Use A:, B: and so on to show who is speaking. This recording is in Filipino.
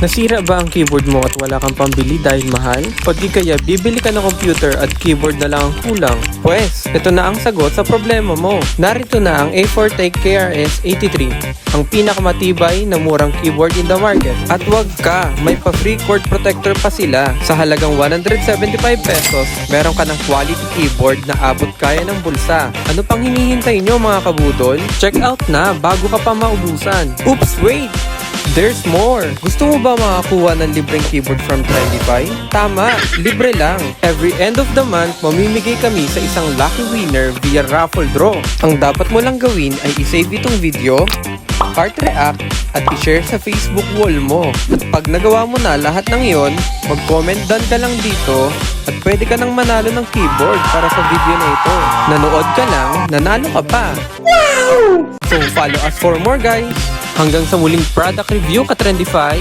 A: Nasira ba ang keyboard mo at wala kang pambili dahil mahal? O di kaya bibili ka ng computer at keyboard na lang ang kulang? Pwes, ito na ang sagot sa problema mo. Narito na ang A4 KRS-83, ang pinakamatibay na murang keyboard in the market. At wag ka, may pa-free cord protector pa sila. Sa halagang 175 pesos, meron ka ng quality keyboard na abot kaya ng bulsa. Ano pang hinihintay nyo mga kabudol? Check out na bago ka pa maubusan. Oops, wait! There's more! Gusto mo ba makakuha ng libreng keyboard from Trendify? Tama! Libre lang! Every end of the month, mamimigay kami sa isang lucky winner via raffle draw. Ang dapat mo lang gawin ay isave itong video, heart react, at i-share sa Facebook wall mo. At pag nagawa mo na lahat ng iyon, mag-comment done ka lang dito at pwede ka nang manalo ng keyboard para sa video na ito. Nanood ka lang, nanalo ka pa! Wow! So follow us for more guys! Hanggang sa muling product review ka Trendify!